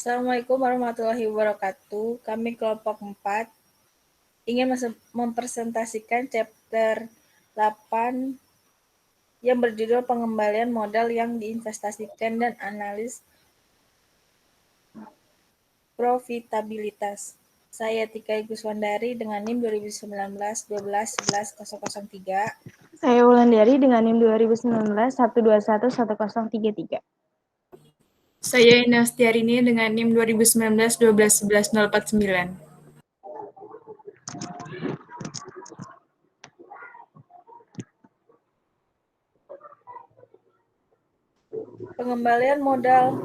Assalamualaikum warahmatullahi wabarakatuh. Kami kelompok 4 ingin mempresentasikan chapter 8 yang berjudul pengembalian modal yang diinvestasikan dan analis profitabilitas. Saya Tika Guswandari dengan NIM 2019-12-11-003. Saya Wulandari dengan NIM 2019-121-1033. Saya Ina Astiarini dengan NIM 2019-12-11-049. Pengembalian modal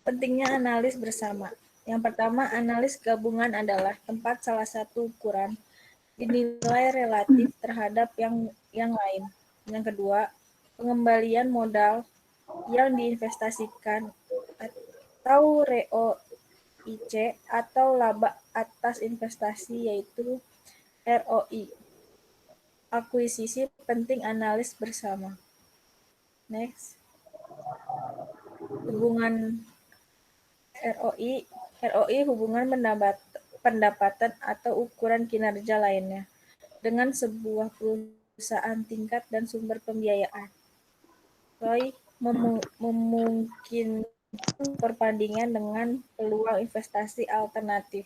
pentingnya analis bersama. Yang pertama, analis gabungan adalah tempat salah satu ukuran dinilai relatif terhadap yang lain. Yang kedua, pengembalian modal yang diinvestasikan atau ROIC atau laba atas investasi yaitu ROI. Akuisisi penting analis bersama. Next. Hubungan ROI hubungan pendapatan atau ukuran kinerja lainnya dengan sebuah perusahaan tingkat dan sumber pembiayaan. ROI memungkinkan perbandingan dengan peluang investasi alternatif.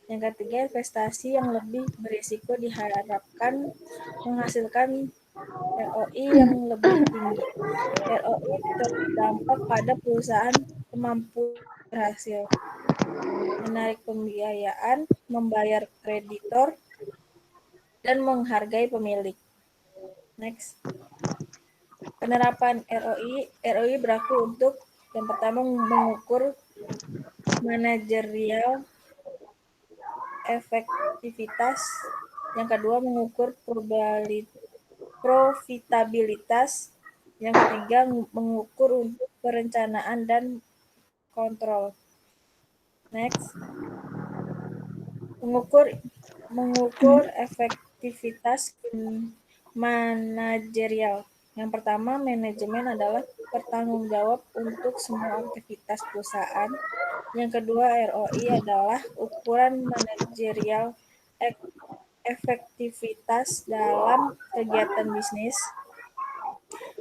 Yang ketiga, investasi yang lebih berisiko diharapkan menghasilkan ROI yang lebih tinggi. ROI terdampak pada perusahaan mampu berhasil menarik pembiayaan, membayar kreditor, dan menghargai pemilik. Next. Penerapan ROI berlaku untuk yang pertama mengukur manajerial efektivitas, yang kedua mengukur profitabilitas, yang ketiga mengukur untuk perencanaan dan kontrol. Next. Mengukur efektivitas manajerial. Yang pertama, manajemen adalah bertanggung jawab untuk semua aktivitas perusahaan. Yang kedua, ROI adalah ukuran manajerial efektivitas dalam kegiatan bisnis.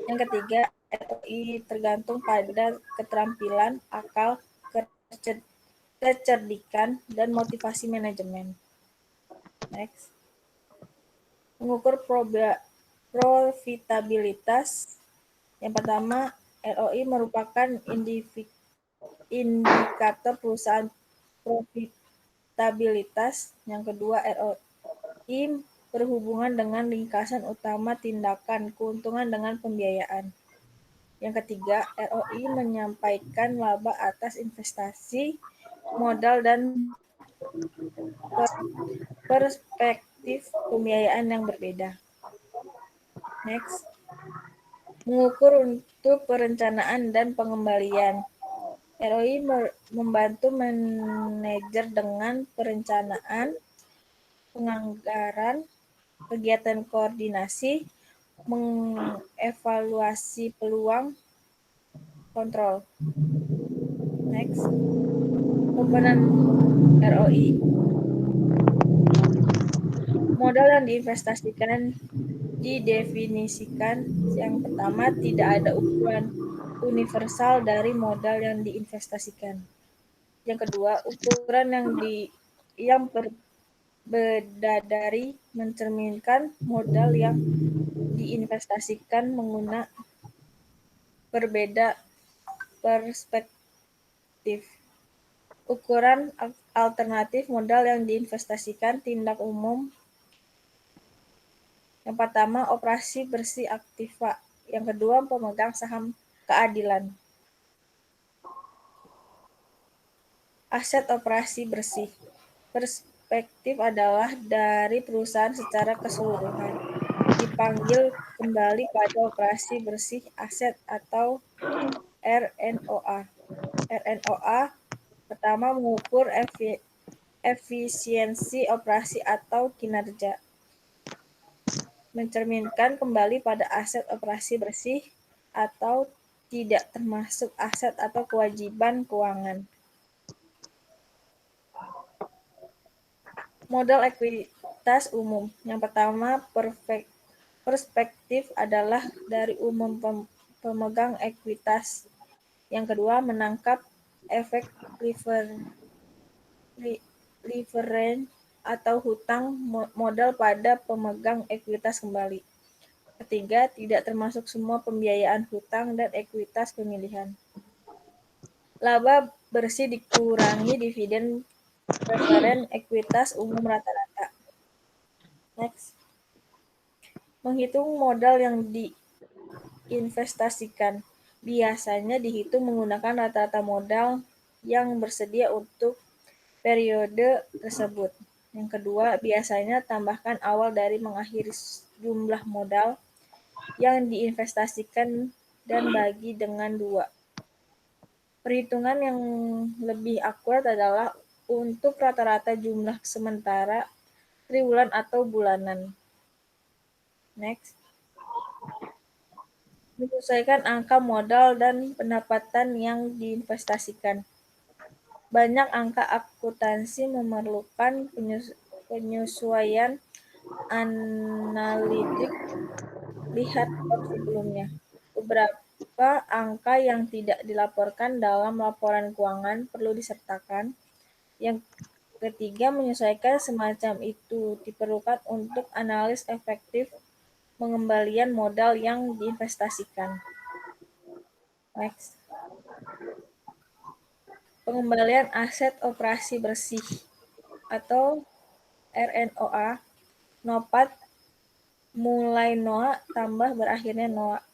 Yang ketiga, ROI tergantung pada keterampilan, akal, kecerdikan, dan motivasi manajemen. Next. Mengukur profitabilitas. Yang pertama, ROI merupakan indikator perusahaan profitabilitas. Yang kedua, ROI berhubungan dengan ringkasan utama tindakan keuntungan dengan pembiayaan. Yang ketiga, ROI menyampaikan laba atas investasi, modal, dan perspektif pembiayaan yang berbeda. Next. Mengukur untuk perencanaan dan pengembalian. ROI membantu manajer dengan perencanaan, penganggaran, kegiatan koordinasi, mengevaluasi peluang, kontrol. Next. Komponen ROI. Modal yang diinvestasikan didefinisikan. Yang pertama, tidak ada ukuran universal dari modal yang diinvestasikan. Yang kedua, ukuran yang berbeda mencerminkan modal yang diinvestasikan menggunakan berbeda perspektif. Ukuran alternatif modal yang diinvestasikan tindak umum. Yang pertama, operasi bersih aktiva. Yang kedua, pemegang saham keadilan. Aset operasi bersih. Perspektif adalah dari perusahaan secara keseluruhan. Dipanggil kembali pada operasi bersih aset atau RNOA. RNOA Pertama, mengukur efisiensi operasi atau kinerja. Mencerminkan kembali pada aset operasi bersih atau tidak termasuk aset atau kewajiban keuangan. Modal ekuitas umum. Yang pertama, perspektif adalah dari umum pemegang ekuitas. Yang kedua, menangkap efek leverage atau hutang modal pada pemegang ekuitas kembali. Ketiga, tidak termasuk semua pembiayaan hutang dan ekuitas pemilihan. Laba bersih dikurangi dividen preferen ekuitas umum rata-rata. Next. Menghitung modal yang diinvestasikan. Biasanya dihitung menggunakan rata-rata modal yang bersedia untuk periode tersebut. Yang kedua, biasanya tambahkan awal dari mengakhiri jumlah modal yang diinvestasikan dan bagi dengan 2. Perhitungan yang lebih akurat adalah untuk rata-rata jumlah sementara, triwulan atau bulanan. Next. Menyesuaikan angka modal dan pendapatan yang diinvestasikan. Banyak angka akuntansi memerlukan penyesuaian analitik. Lihat bab sebelumnya. Beberapa angka yang tidak dilaporkan dalam laporan keuangan perlu disertakan. Yang ketiga, menyesuaikan semacam itu diperlukan untuk analis efektif pengembalian modal yang diinvestasikan. Next. Pengembalian aset operasi bersih atau RNOA, NOPAT mulai NOA tambah berakhirnya NOA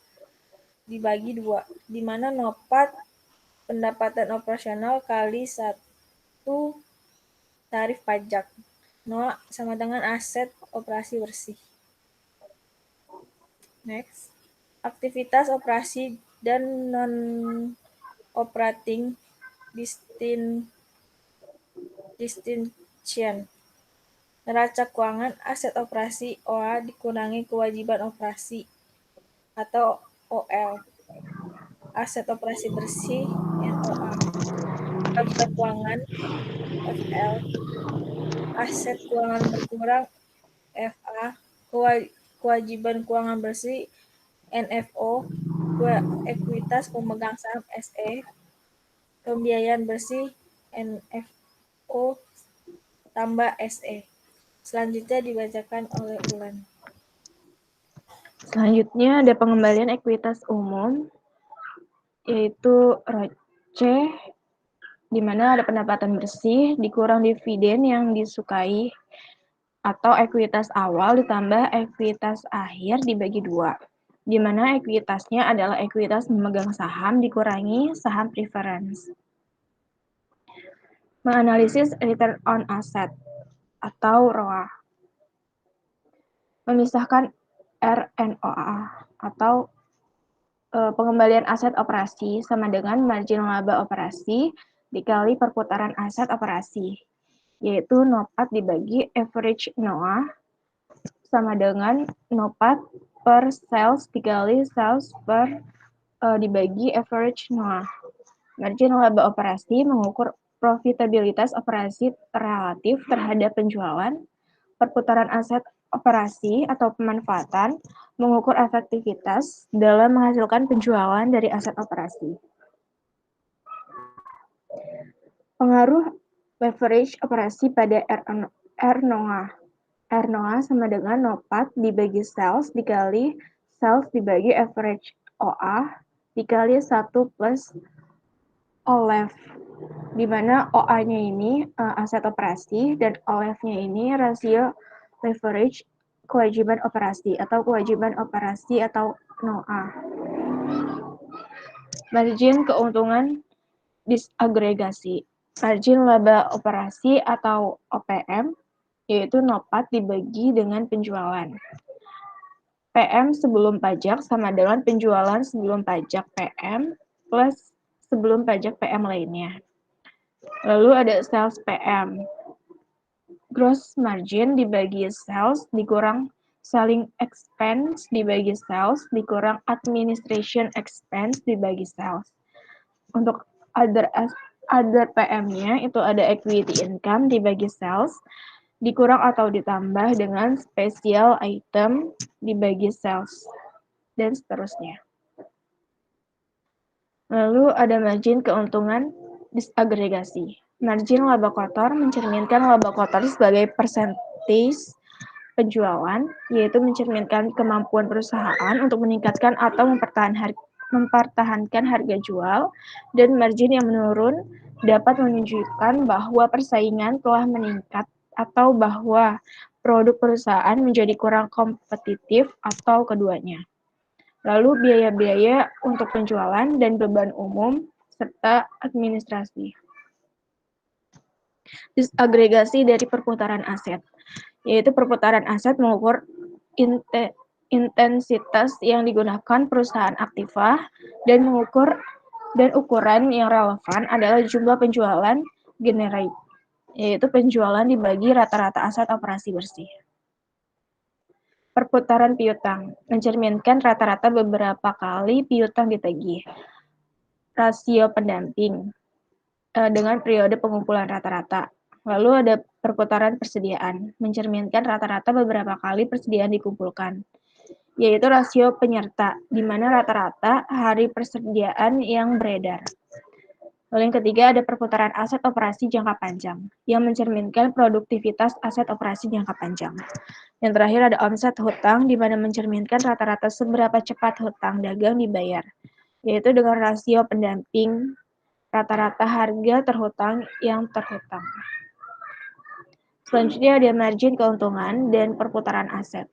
dibagi 2, di mana NOPAT pendapatan operasional kali 1 tarif pajak. NOA sama dengan aset operasi bersih. Next. Aktivitas operasi dan non-operating distinction. Neraca keuangan aset operasi OA dikurangi kewajiban operasi atau OL. Aset operasi bersih NOA. Neraca keuangan FL. Aset keuangan berkurang FA. Kewajiban keuangan bersih NFO. Ekuitas pemegang saham SE. Pembiayaan bersih NFO tambah SE. Selanjutnya dibacakan oleh Ulan. Selanjutnya ada pengembalian ekuitas umum, yaitu ROCE, di mana ada pendapatan bersih dikurang dividen yang disukai atau ekuitas awal ditambah ekuitas akhir dibagi 2, di mana ekuitasnya adalah ekuitas memegang saham dikurangi saham preference. Menganalisis return on asset atau ROA. Memisahkan RNOA atau pengembalian aset operasi sama dengan margin laba operasi dikali perputaran aset operasi, yaitu NOPAT dibagi average NOA sama dengan NOPAT per sales dikali sales per dibagi average NOA. Margin laba operasi mengukur profitabilitas operasi relatif terhadap penjualan. Perputaran aset operasi atau pemanfaatan mengukur efektivitas dalam menghasilkan penjualan dari aset operasi. Pengaruh leverage operasi pada RNOA. RNOA sama dengan NOPAT dibagi sales dikali sales dibagi average OA dikali 1 plus OLEV, di mana OA-nya ini aset operasi dan OLEV-nya ini rasio leverage kewajiban operasi atau NOA. Margin keuntungan disagregasi. Margin laba operasi atau OPM, yaitu NOPAT dibagi dengan penjualan. PM sebelum pajak sama dengan penjualan sebelum pajak PM plus sebelum pajak PM lainnya. Lalu ada sales PM. Gross margin dibagi sales dikurang selling expense dibagi sales dikurang administration expense dibagi sales. Untuk other PM-nya itu ada equity income dibagi sales dikurang atau ditambah dengan special item dibagi sales dan seterusnya. Lalu ada margin keuntungan disagregasi. Margin laba kotor mencerminkan laba kotor sebagai persentage penjualan, yaitu mencerminkan kemampuan perusahaan untuk meningkatkan atau mempertahankan harga jual, dan margin yang menurun dapat menunjukkan bahwa persaingan telah meningkat atau bahwa produk perusahaan menjadi kurang kompetitif atau keduanya. Lalu biaya-biaya untuk penjualan dan beban umum serta administrasi. Disagregasi dari perputaran aset, yaitu perputaran aset mengukur intensitas yang digunakan perusahaan aktiva dan ukuran yang relevan adalah jumlah penjualan generate, yaitu penjualan dibagi rata-rata aset operasi bersih. Perputaran piutang mencerminkan rata-rata beberapa kali piutang ditagih. Rasio pendamping dengan periode pengumpulan rata-rata. Lalu ada perputaran persediaan, mencerminkan rata-rata beberapa kali persediaan dikumpulkan, yaitu rasio penyerta, di mana rata-rata hari persediaan yang beredar. Lalu yang ketiga ada perputaran aset operasi jangka panjang, yang mencerminkan produktivitas aset operasi jangka panjang. Yang terakhir ada omset hutang, di mana mencerminkan rata-rata seberapa cepat hutang dagang dibayar, yaitu dengan rasio pendamping rata-rata harga terhutang yang terhutang. Selanjutnya ada margin keuntungan dan perputaran aset.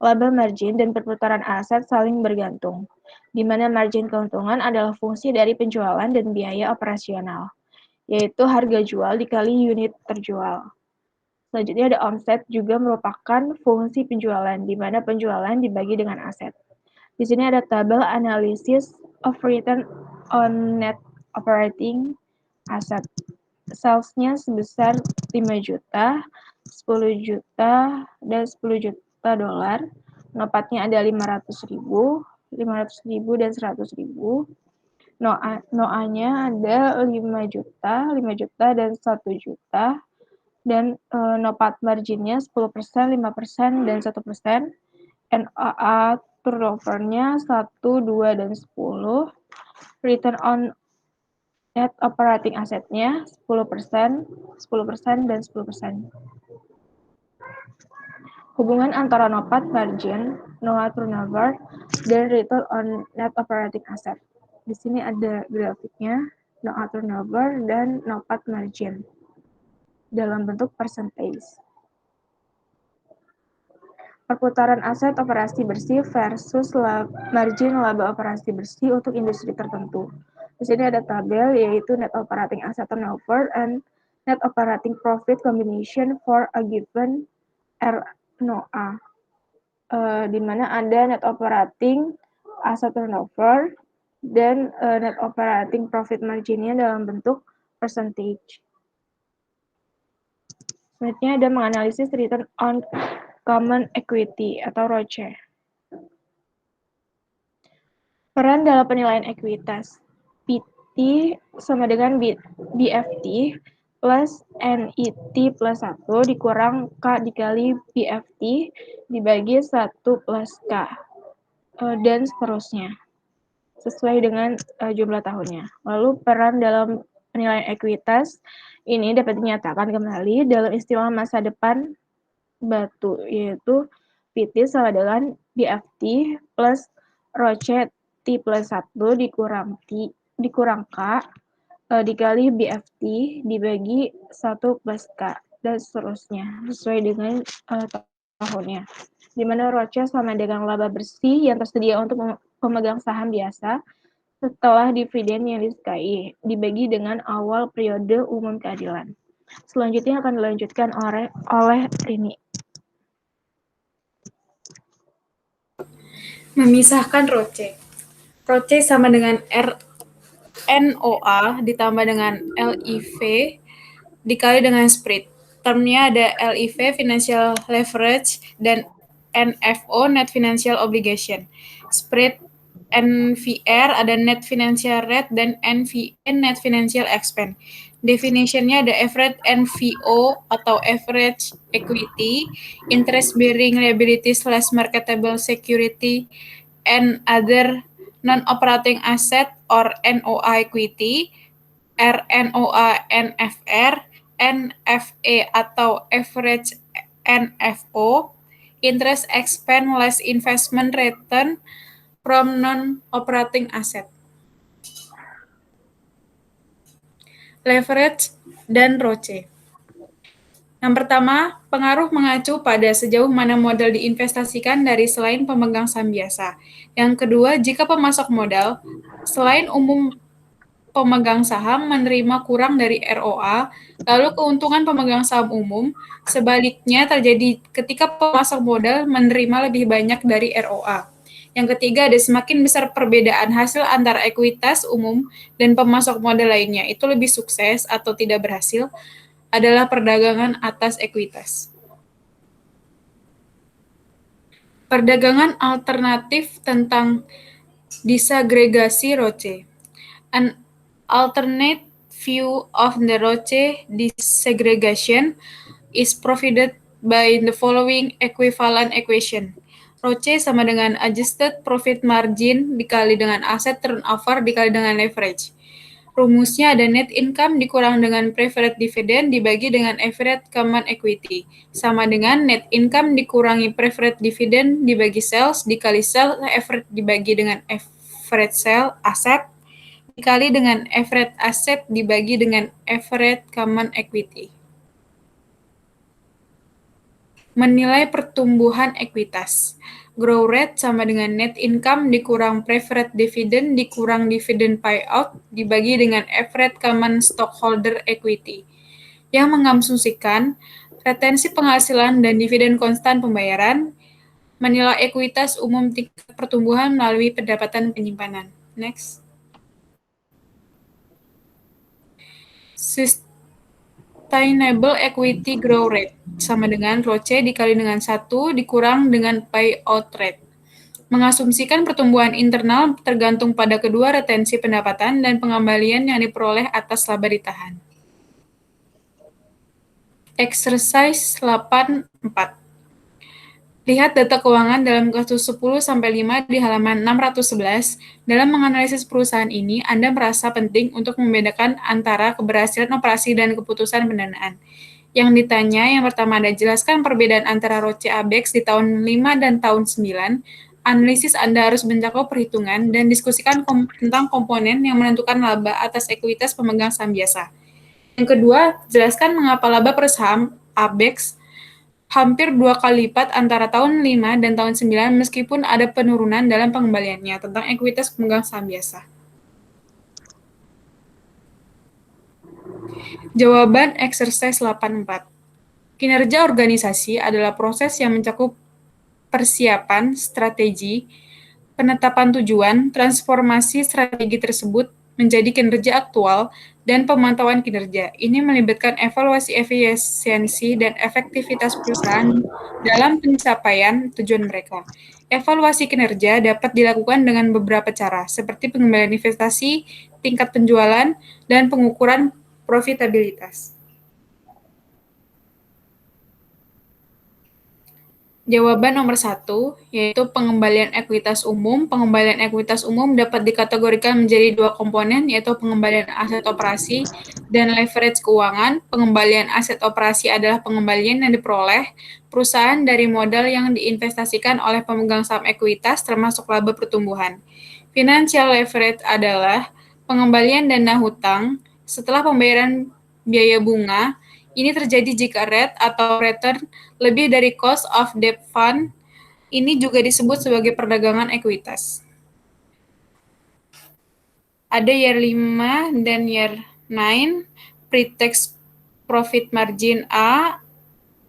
Laba margin dan perputaran aset saling bergantung, di mana margin keuntungan adalah fungsi dari penjualan dan biaya operasional, yaitu harga jual dikali unit terjual. Selanjutnya ada omset, juga merupakan fungsi penjualan, di mana penjualan dibagi dengan aset. Di sini ada tabel analisis of return on net operating asset. Sales-nya sebesar 5 juta, 10 juta, dan 10 juta dolar. Nopatnya ada 500.000, 500.000 dan 100.000. Noa-nya ada 5 juta, 5 juta, dan 1 juta. Dan nopat marginnya 10%, 5%, dan 1%. NOA turnover-nya 1, 2, dan 10. Return on net operating asset-nya 10%, 10%, dan 10%. Hubungan antara nopat margin, NOA turnover, dan return on net operating asset. Di sini ada grafiknya, NOA turnover dan nopat margin dalam bentuk percentage. Perputaran aset operasi bersih versus margin laba operasi bersih untuk industri tertentu. Di sini ada tabel, yaitu net operating asset turnover and net operating profit combination for a given NOA, di mana ada net operating asset turnover dan net operating profit marginnya dalam bentuk percentage. Selanjutnya ada menganalisis return on common equity atau ROCE. Peran dalam penilaian ekuitas. PT sama dengan BFT plus NET plus 1 dikurang K dikali BFT dibagi 1 plus K, dan seterusnya, sesuai dengan jumlah tahunnya. Lalu peran dalam penilaian ekuitas ini dapat dinyatakan kembali dalam istilah masa depan batu, yaitu PT sama dengan BFT plus ROCE T plus 1 dikurang K dikali BFT dibagi 1 plus K, dan seterusnya, sesuai dengan tahunnya. Di mana ROCE sama dengan laba bersih yang tersedia untuk pemegang saham biasa setelah dividen yang disukai dibagi dengan awal periode umum keadilan. Selanjutnya akan dilanjutkan oleh Rini. Memisahkan ROCE. ROCE sama dengan R NOA ditambah dengan LIV dikali dengan spread. Termnya ada LIV, Financial Leverage, dan NFO, Net Financial Obligation. Spread NFR ada Net Financial Rate, dan NVN, Net Financial Expense. Definitionnya ada average NVO atau average equity, interest bearing liabilities less marketable security, and other non-operating asset or NOA equity, RNOA NFR, NFE atau average NFO, interest expense less investment return from non-operating asset. Leverage dan ROCE. Yang pertama, pengaruh mengacu pada sejauh mana modal diinvestasikan dari selain pemegang saham biasa. Yang kedua, jika pemasok modal selain umum pemegang saham menerima kurang dari ROA, lalu keuntungan pemegang saham umum sebaliknya terjadi ketika pemasok modal menerima lebih banyak dari ROA. Yang ketiga, ada semakin besar perbedaan hasil antara ekuitas umum dan pemasok modal lainnya, itu lebih sukses atau tidak berhasil, adalah perdagangan atas ekuitas. Perdagangan alternatif tentang disagregasi ROCE. An alternate view of the ROCE disaggregation is provided by the following equivalent equation. ROCE sama dengan adjusted profit margin dikali dengan asset turnover dikali dengan leverage. Rumusnya ada net income dikurang dengan preferred dividend dibagi dengan average common equity, sama dengan net income dikurangi preferred dividend dibagi sales dikali sales average dibagi dengan average sale asset dikali dengan average asset dibagi dengan average common equity. Menilai pertumbuhan ekuitas. Growth rate sama dengan net income dikurang preferred dividend dikurang dividend payout dibagi dengan average common stockholder equity, yang mengasumsikan retensi penghasilan dan dividen konstan pembayaran. Menilai ekuitas umum tingkat pertumbuhan melalui pendapatan penyimpanan. Next. Sustainable equity growth rate sama dengan ROCE dikali dengan 1 dikurang dengan payout rate. Mengasumsikan pertumbuhan internal tergantung pada kedua retensi pendapatan dan pengembalian yang diperoleh atas laba ditahan. Exercise 8.4. Lihat data keuangan dalam kasus 10-5 di halaman 611. Dalam menganalisis perusahaan ini, Anda merasa penting untuk membedakan antara keberhasilan operasi dan keputusan pendanaan. Yang ditanya, yang pertama ada jelaskan perbedaan antara ROCE ABEX di tahun 5 dan tahun 9. Analisis Anda harus mencakup perhitungan dan diskusikan tentang komponen yang menentukan laba atas ekuitas pemegang saham biasa. Yang kedua, jelaskan mengapa laba per saham ABEX hampir 2 kali lipat antara tahun 5 dan tahun 9 meskipun ada penurunan dalam pengembaliannya tentang ekuitas pemegang saham biasa. Jawaban exercise 8.4. Kinerja organisasi adalah proses yang mencakup persiapan, strategi, penetapan tujuan, transformasi strategi tersebut menjadi kinerja aktual, dan pemantauan kinerja. Ini melibatkan evaluasi efisiensi dan efektivitas perusahaan dalam pencapaian tujuan mereka. Evaluasi kinerja dapat dilakukan dengan beberapa cara, seperti pengembalian investasi, tingkat penjualan, dan pengukuran profitabilitas. Jawaban nomor 1, yaitu pengembalian ekuitas umum. Pengembalian ekuitas umum dapat dikategorikan menjadi 2 komponen, yaitu pengembalian aset operasi dan leverage keuangan. Pengembalian aset operasi adalah pengembalian yang diperoleh perusahaan dari modal yang diinvestasikan oleh pemegang saham ekuitas, termasuk laba pertumbuhan. Financial leverage adalah pengembalian dana hutang setelah pembayaran biaya bunga. Ini terjadi jika rate atau return lebih dari cost of debt fund. Ini juga disebut sebagai perdagangan ekuitas. Ada year 5 dan year 9. Pre-tax profit margin A,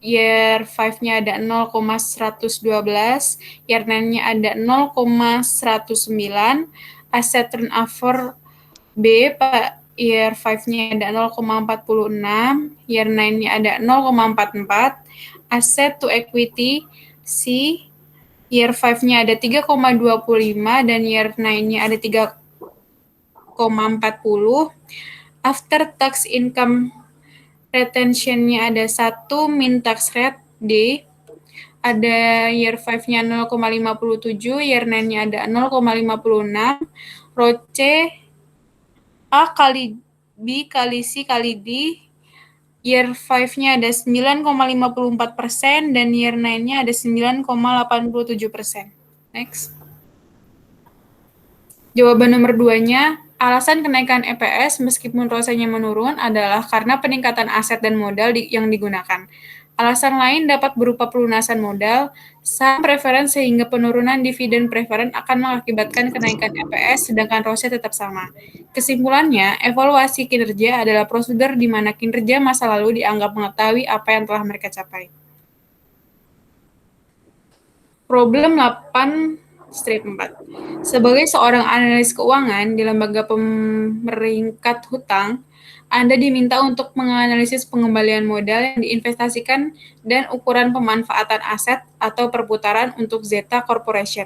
year 5-nya ada 0,112, year 9-nya ada 0,109, asset turnover B, year 5-nya ada 0,46, year 9-nya ada 0,44, asset to equity. C, year 5-nya ada 3,25 dan year 9-nya ada 3,40. After tax income retention-nya ada 1, min tax rate. D, ada year 5-nya 0,57, year 9-nya ada 0,56, ROCE A kali B kali C kali D, year 5-nya ada 9,54% dan year 9-nya ada 9,87%. Next. Jawaban nomor 2-nya, alasan kenaikan EPS meskipun ROCE-nya menurun adalah karena peningkatan aset dan modal yang digunakan. Alasan lain dapat berupa pelunasan modal, saham preferen sehingga penurunan dividen preferen akan mengakibatkan kenaikan EPS sedangkan ROCE tetap sama. Kesimpulannya, evaluasi kinerja adalah prosedur di mana kinerja masa lalu dianggap mengetahui apa yang telah mereka capai. Problem 8-4. Sebagai seorang analis keuangan di lembaga pemeringkat hutang, Anda diminta untuk menganalisis pengembalian modal yang diinvestasikan dan ukuran pemanfaatan aset atau perputaran untuk Zeta Corporation.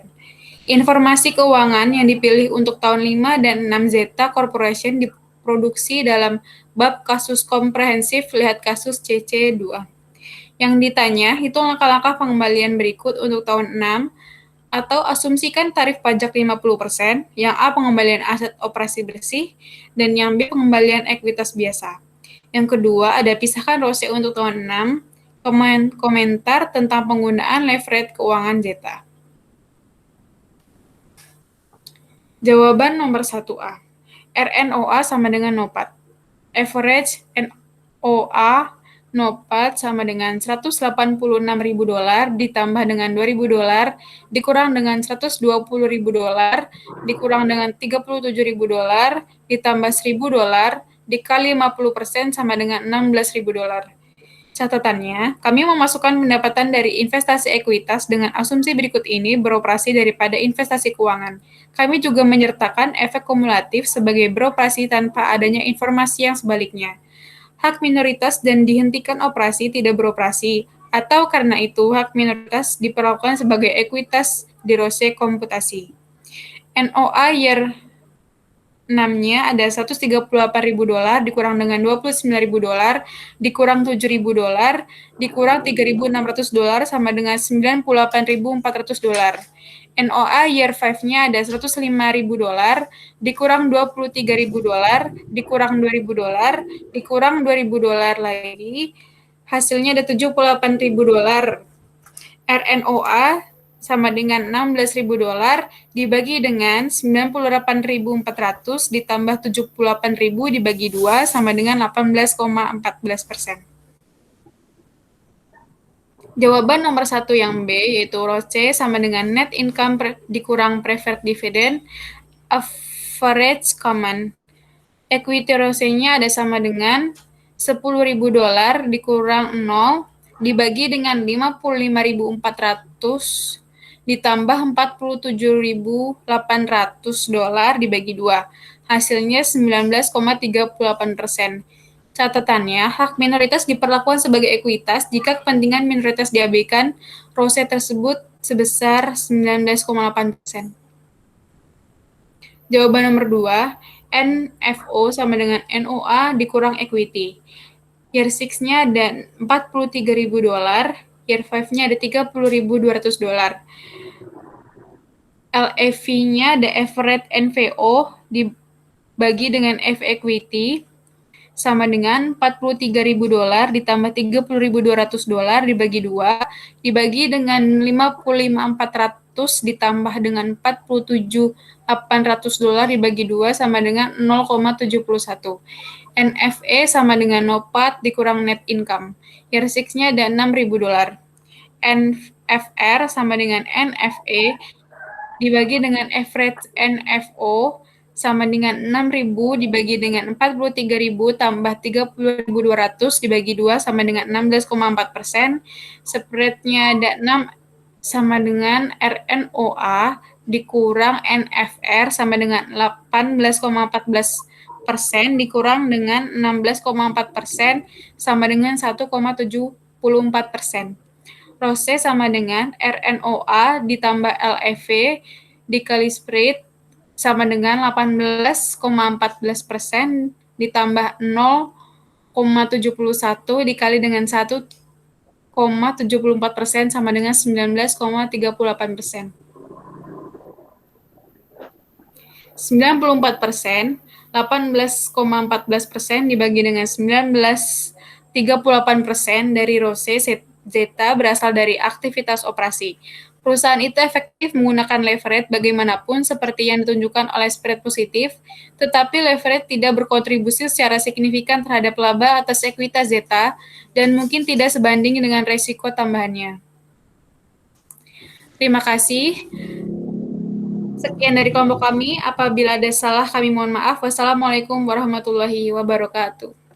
Informasi keuangan yang dipilih untuk tahun 5 dan 6 Zeta Corporation diproduksi dalam bab kasus komprehensif, lihat kasus CC2. Yang ditanya, hitung langkah-langkah pengembalian berikut untuk tahun 6, atau asumsikan tarif pajak 50%, yang A pengembalian aset operasi bersih, dan yang B pengembalian ekuitas biasa. Yang kedua, ada pisahkan ROCE untuk tahun 6, komentar tentang penggunaan leverage keuangan Zeta. Jawaban nomor 1A. RNOA sama dengan NOPAT. Average NOA NOPAT sama dengan $186.000 ditambah dengan $2.000 dikurang dengan $120.000 dikurang dengan $37.000 ditambah $1.000 dikali 50% sama dengan $16.000. Catatannya, kami memasukkan pendapatan dari investasi ekuitas dengan asumsi berikut ini beroperasi daripada investasi keuangan. Kami juga menyertakan efek kumulatif sebagai beroperasi tanpa adanya informasi yang sebaliknya. Hak minoritas dan dihentikan operasi tidak beroperasi, atau karena itu hak minoritas diperlakukan sebagai ekuitas di ROCE komputasi. NOA year 6-nya ada $138.000 dikurang dengan $29.000 dikurang $7.000 dikurang $3.600 sama dengan $98.400. NOA year 5-nya ada $105.000 dikurang $23.000 dikurang $2.000 dikurang $2.000 lagi, hasilnya ada $78.000. RNOA sama dengan $16.000 dibagi dengan 98.400 ditambah 78.000 dibagi 2 sama dengan 18,14%. Jawaban nomor 1 yang B, yaitu ROCE sama dengan net income dikurang preferred dividend, average common equity ROCE-nya ada sama dengan $10.000 dikurang 0 dibagi dengan 55.400 ditambah $47.800 dibagi 2. Hasilnya 19,38%. Catatannya, hak minoritas diperlakukan sebagai ekuitas jika kepentingan minoritas diabaikan, ROCE tersebut sebesar 19,8%. Jawaban nomor 2, NFO sama dengan NOA dikurang equity. Year 6-nya ada $43.000, year 5-nya ada $30.200. LEV-nya ada average NVO dibagi dengan F equity sama dengan $43.000 ditambah $30.200 dibagi 2 dibagi dengan 55.400 ditambah dengan $47.800 dibagi 2 sama dengan 0,71. NFE sama dengan NOPAT dikurang net income. Year 6-nya ada $6.000. NFR sama dengan NFE dibagi dengan average NFO sama dengan 6.000 dibagi dengan 43.000 tambah 30.200 dibagi 2 sama dengan 16,4%. Spread-nya ada 6 sama dengan RNOA dikurang NFR sama dengan 18,14% dikurang dengan 16,4% sama dengan 1,74%. Rose sama dengan RNOA ditambah LEV dikali spread sama dengan 18,14% ditambah 0,71 dikali dengan 1,74% sama dengan 19,38%. 94%, 18,14% dibagi dengan 19,38% dari Rose Zeta berasal dari aktivitas operasi. Perusahaan itu efektif menggunakan leverage bagaimanapun seperti yang ditunjukkan oleh spread positif, tetapi leverage tidak berkontribusi secara signifikan terhadap laba atas ekuitas Zeta dan mungkin tidak sebanding dengan resiko tambahannya. Terima kasih. Sekian dari kelompok kami. Apabila ada salah, kami mohon maaf. Wassalamualaikum warahmatullahi wabarakatuh.